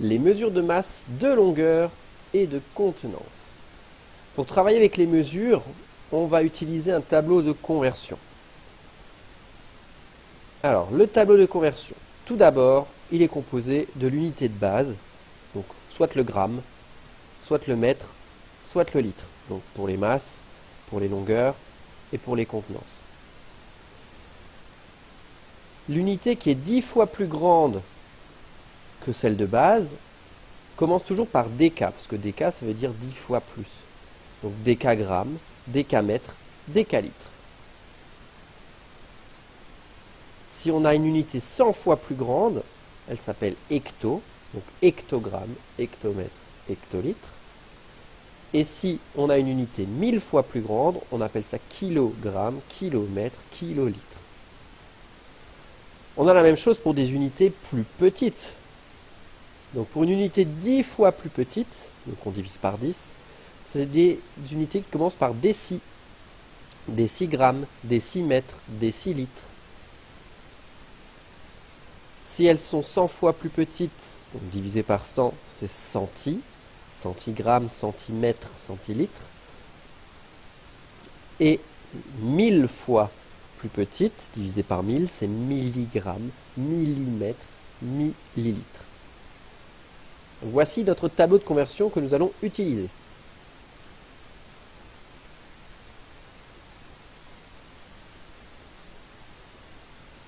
les mesures de masse, de longueur et de contenance. Pour travailler avec les mesures, on va utiliser un tableau de conversion. Alors, le tableau de conversion, tout d'abord, il est composé de l'unité de base, donc soit le gramme, soit le mètre, soit le litre, donc pour les masses, pour les longueurs et pour les contenances. L'unité qui est 10 fois plus grande que celle de base commence toujours par déca, parce que déca ça veut dire 10 fois plus. Donc décagramme, décamètre, décalitre. Si on a une unité 100 fois plus grande, elle s'appelle hecto, donc hectogramme, hectomètre, hectolitre. Et si on a une unité 1000 fois plus grande, on appelle ça kilogramme, kilomètre, kilolitre. On a la même chose pour des unités plus petites. Donc pour une unité 10 fois plus petite, donc on divise par 10, c'est des unités qui commencent par déci, décigramme, décimètre, décilitre. Si elles sont 100 fois plus petites, donc divisé par 100, c'est centi, centigramme, centimètre, centilitre. Et 1000 fois plus petite, divisé par 1000, c'est milligramme, millimètre, millilitre. Voici notre tableau de conversion que nous allons utiliser.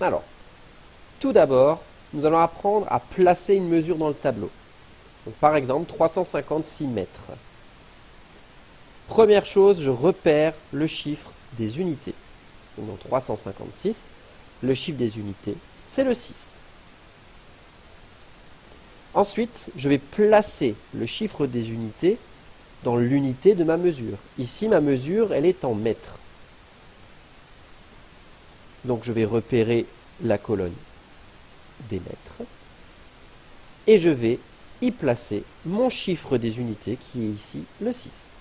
Alors, tout d'abord, nous allons apprendre à placer une mesure dans le tableau. Donc, par exemple, 356 mètres. Première chose, je repère le chiffre des unités. Donc, dans 356, le chiffre des unités, c'est le 6. Ensuite, je vais placer le chiffre des unités dans l'unité de ma mesure. Ici, ma mesure, elle est en mètres. Donc, je vais repérer la colonne des mètres et je vais y placer mon chiffre des unités qui est ici le 6.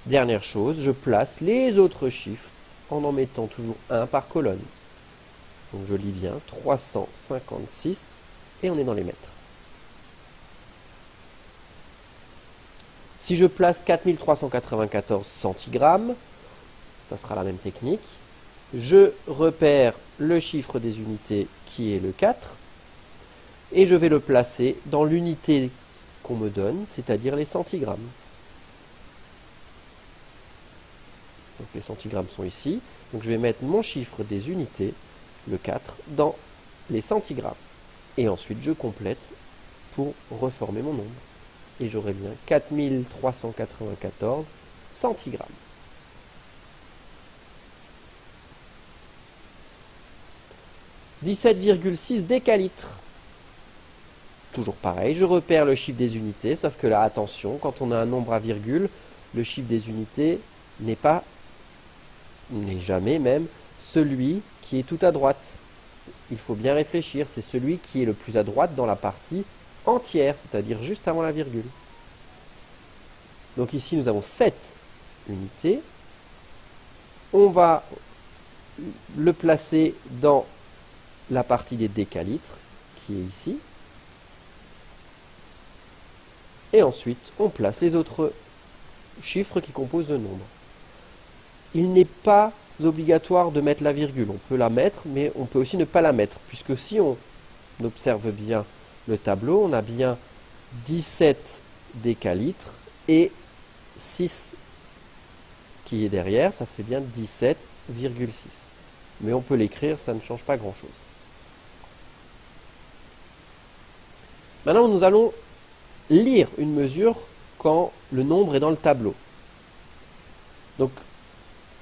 Dernière chose, je place les autres chiffres en mettant toujours 1 par colonne. Donc je lis bien 356 et on est dans les mètres. Si je place 4394 centigrammes, ça sera la même technique. Je repère le chiffre des unités qui est le 4 et je vais le placer dans l'unité qu'on me donne, c'est-à-dire les centigrammes. Donc les centigrammes sont ici. Donc je vais mettre mon chiffre des unités, le 4, dans les centigrammes. Et ensuite je complète pour reformer mon nombre. Et j'aurai bien 4394 centigrammes. « 17,6 décalitres. Toujours pareil, je repère le chiffre des unités, sauf que là, attention, quand on a un nombre à virgule, le chiffre des unités n'est jamais même celui qui est tout à droite. Il faut bien réfléchir, c'est celui qui est le plus à droite dans la partie entière, c'est-à-dire juste avant la virgule. Donc ici, nous avons 7 unités. On va le placer dans la partie des décalitres, qui est ici. Et ensuite, on place les autres chiffres qui composent le nombre. Il n'est pas obligatoire de mettre la virgule. On peut la mettre, mais on peut aussi ne pas la mettre, puisque si on observe bien le tableau, on a bien 17 décalitres et 6 qui est derrière, ça fait bien 17,6. Mais on peut l'écrire, ça ne change pas grand-chose. Maintenant, nous allons lire une mesure quand le nombre est dans le tableau. Donc,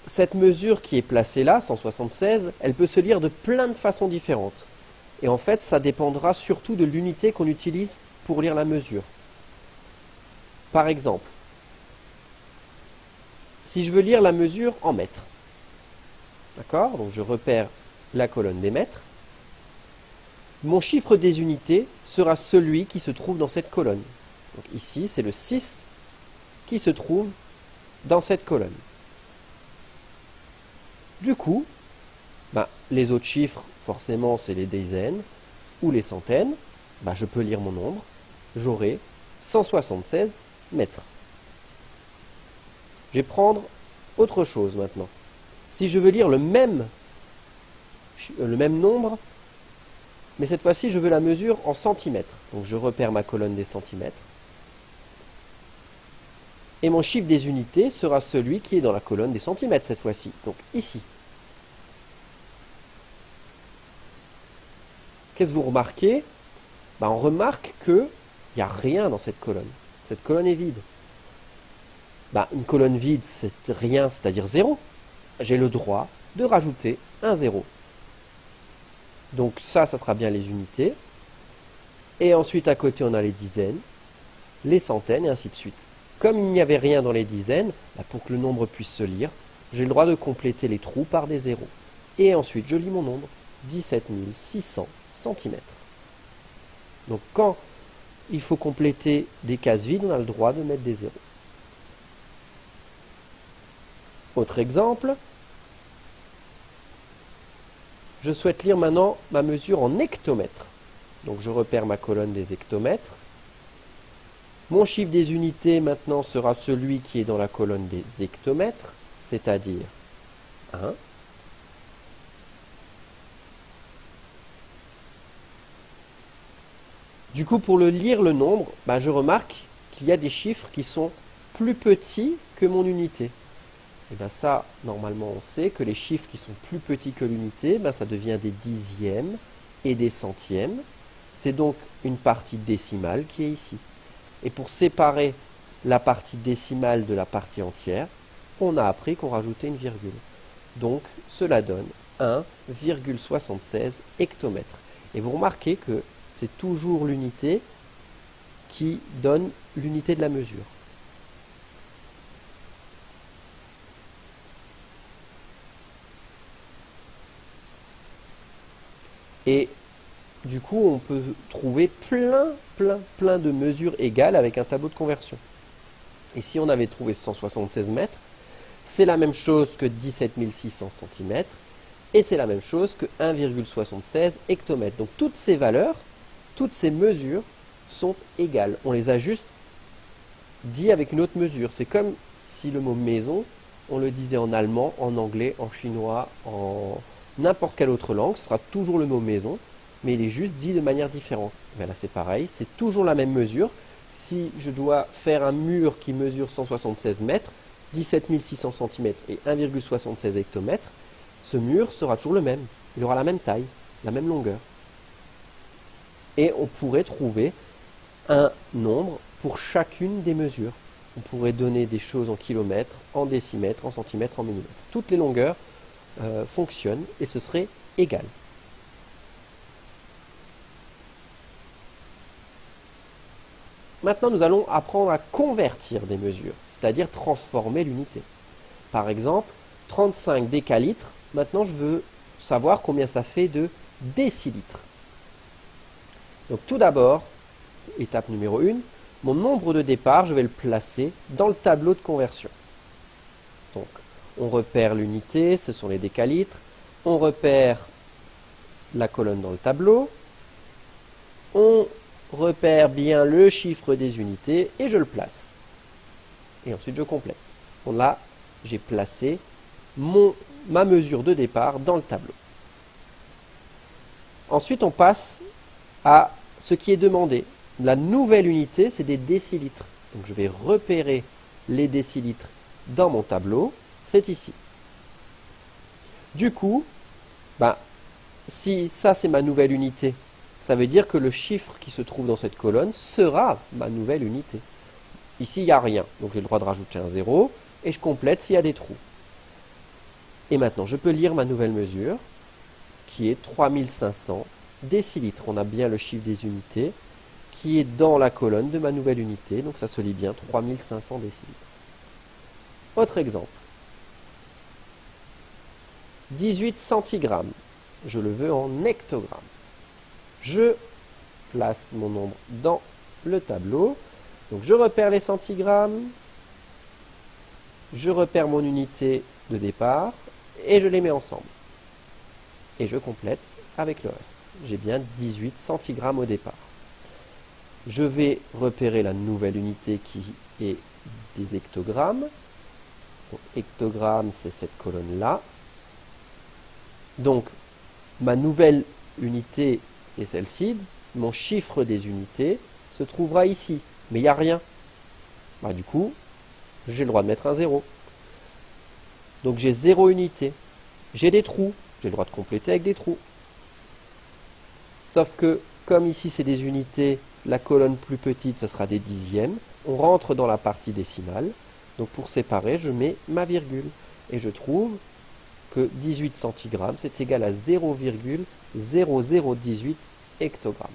cette mesure qui est placée là, 176, elle peut se lire de plein de façons différentes. Et en fait, ça dépendra surtout de l'unité qu'on utilise pour lire la mesure. Par exemple, si je veux lire la mesure en mètres, d'accord? Donc je repère la colonne des mètres. Mon chiffre des unités sera celui qui se trouve dans cette colonne. Donc ici, c'est le 6 qui se trouve dans cette colonne. Du coup, les autres chiffres, forcément, c'est les dizaines ou les centaines. bah, je peux lire mon nombre, j'aurai 176 mètres. Je vais prendre autre chose maintenant. Si je veux lire le même nombre, mais cette fois-ci je veux la mesure en centimètres. Donc je repère ma colonne des centimètres. Et mon chiffre des unités sera celui qui est dans la colonne des centimètres cette fois-ci. Donc ici. Qu'est-ce que vous remarquez? On remarque qu'il n'y a rien dans cette colonne. Cette colonne est vide. Une colonne vide, c'est rien, c'est-à-dire 0. J'ai le droit de rajouter un 0. Donc ça sera bien les unités. Et ensuite, à côté, on a les dizaines, les centaines, et ainsi de suite. Comme il n'y avait rien dans les dizaines, pour que le nombre puisse se lire, j'ai le droit de compléter les trous par des zéros. Et ensuite, je lis mon nombre, 17 600 cm. Donc quand il faut compléter des cases vides, on a le droit de mettre des zéros. Autre exemple, je souhaite lire maintenant ma mesure en hectomètres. Donc je repère ma colonne des hectomètres. Mon chiffre des unités maintenant sera celui qui est dans la colonne des hectomètres, c'est-à-dire 1. Du coup, pour lire le nombre, je remarque qu'il y a des chiffres qui sont plus petits que mon unité. Et bien ça, normalement, on sait que les chiffres qui sont plus petits que l'unité, ça devient des dixièmes et des centièmes. C'est donc une partie décimale qui est ici. Et pour séparer la partie décimale de la partie entière, on a appris qu'on rajoutait une virgule. Donc cela donne 1,76 hectomètres. Et vous remarquez que c'est toujours l'unité qui donne l'unité de la mesure. Et du coup, on peut trouver plein de mesures égales avec un tableau de conversion. Ici, on avait trouvé 176 mètres. C'est la même chose que 17 600 cm. Et c'est la même chose que 1,76 hectomètres. Donc toutes ces valeurs, toutes ces mesures sont égales. On les a juste dit avec une autre mesure. C'est comme si le mot maison, on le disait en allemand, en anglais, en chinois, en n'importe quelle autre langue. Ce sera toujours le mot maison, mais il est juste dit de manière différente. Là, c'est pareil, c'est toujours la même mesure. Si je dois faire un mur qui mesure 176 mètres, 17 600 cm et 1,76 hectomètres, ce mur sera toujours le même. Il aura la même taille, la même longueur. Et on pourrait trouver un nombre pour chacune des mesures. On pourrait donner des choses en kilomètres, en décimètres, en centimètres, en millimètres. Toutes les longueurs fonctionnent et ce serait égal. Maintenant, nous allons apprendre à convertir des mesures, c'est-à-dire transformer l'unité. Par exemple, 35 décalitres, maintenant je veux savoir combien ça fait de décilitres. Donc tout d'abord, étape numéro 1, mon nombre de départ, je vais le placer dans le tableau de conversion. Donc, on repère l'unité, ce sont les décalitres, on repère la colonne dans le tableau, on repère bien le chiffre des unités et je le place. Et ensuite je complète. Bon, là, j'ai placé ma mesure de départ dans le tableau. Ensuite, on passe à ce qui est demandé. La nouvelle unité, c'est des décilitres. Donc je vais repérer les décilitres dans mon tableau. C'est ici. Du coup, si ça c'est ma nouvelle unité, ça veut dire que le chiffre qui se trouve dans cette colonne sera ma nouvelle unité. Ici, il n'y a rien, donc j'ai le droit de rajouter un 0, et je complète s'il y a des trous. Et maintenant, je peux lire ma nouvelle mesure, qui est 3500 décilitres. On a bien le chiffre des unités, qui est dans la colonne de ma nouvelle unité, donc ça se lit bien, 3500 décilitres. Autre exemple. 18 centigrammes. Je le veux en hectogrammes. Je place mon nombre dans le tableau. Donc je repère les centigrammes, je repère mon unité de départ et je les mets ensemble. Et je complète avec le reste. J'ai bien 18 centigrammes au départ. Je vais repérer la nouvelle unité qui est des hectogrammes. Donc, hectogramme, c'est cette colonne-là. Donc, ma nouvelle unité est celle-ci. Mon chiffre des unités se trouvera ici. Mais il n'y a rien. Bah, du coup, j'ai le droit de mettre un 0. Donc, j'ai 0 unité. J'ai des trous. J'ai le droit de compléter avec des trous. Sauf que, comme ici c'est des unités, la colonne plus petite, ça sera des dixièmes. On rentre dans la partie décimale. Donc pour séparer, je mets ma virgule. Et je trouve que 18 centigrammes, c'est égal à 0,0018 hectogrammes.